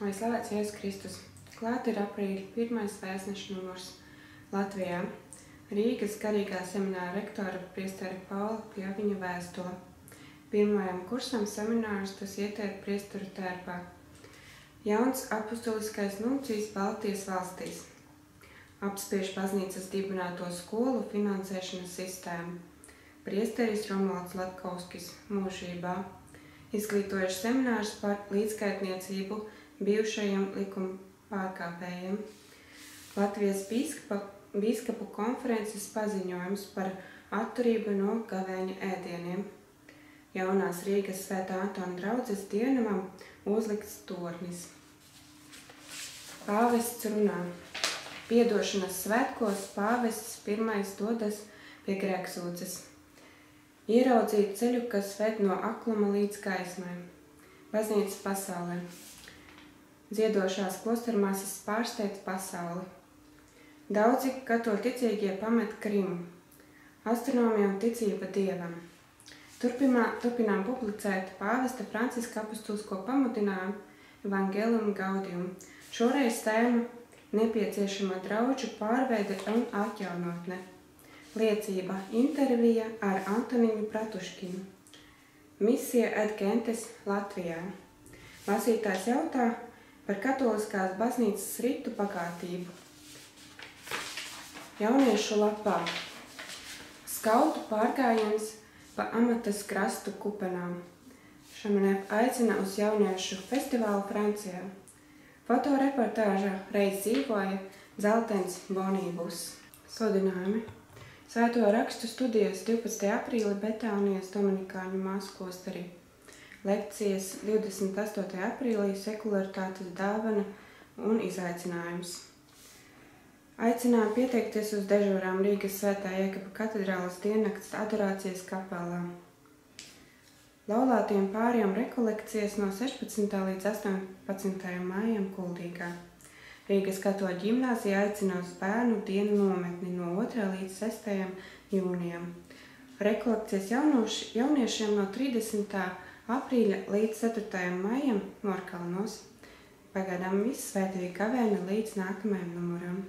Lai slavēts Jēzus Kristus. Klāt ir aprīļa 1. vēstneša numurs Latvijā. Rīgas garīgā semināra rektora priestera Paula Pļaviņa vēstule. Pirmajam kursam seminārs tas ietēr priesteru tērpā. Jauns apustuliskais nuncijs Baltijas valstīs. Apspiež baznīcas dibināto skolu finansēšanas sistēmu. Priesteris Romualds Latkovskis mūžībā. Izglītojuši seminārs par līdzskaitniecību bijušajiem likuma pārkāpējiem. Latvijas bīskapu konferences paziņojums par atturību no gavēņa ēdieniem. Jaunās Rīgas Svētā Antona draudzes dienamam uzlikts tornis. Pāvests runā. Piedošanas svētkos pāvests pirmais dodas pie grēksūdzes. Ieraudzīt ceļu, kas ved no akluma līdz gaismai. Baznīca pasaulē. Dziedošās klostermāsas pārsteidz pasauli. Daudzi katoļu ticīgie pamet Krimu. Astronomija un ticība Dievam. Turpinām publicēt pāvesta Franciska apustulisko pamudinājumu Evangelium Gaudium. Šoreiz tēma nepieciešama draudžu pārveide un atjaunotne. Liecība intervija ar Antoniņu Pratuškinu. Misija ad gentes Latvijā. Lasītājs jautā par katoliskās baznīcas ritu bagātību. Jauniešu lapā. Skautu pārgājiens pa Amatas krastu kupenām. Šamane aicina uz jauniešu festivālu Francijā. Fotoreportāža reiz dzīvoja dzeltens bonībus. Sludinājumi. Svēto rakstu studijas 12. aprīli Betānijas Dominikāņu māsu klosterī. Lekcijas 28. aprīlī sekularitātes dāvana un izaicinājums. Aicinām pieteikties uz dežūrām Rīgas Svētā Jēkaba katedrāles diennakts adorācijas kapelā. Laulātiem pāriem rekolekcijas no 16. līdz 18. maijam Kuldīgā. Rīgas katoļu ģimnāzija aicina uz bērnu dienu nometni no 2. līdz 6. jūnijam. Rekolekcijas jauniešiem no 30. aprīļa līdz 4. maijam Morkalnos. Pagaidām viss svētīgi gavēni līdz nākamajam numuram.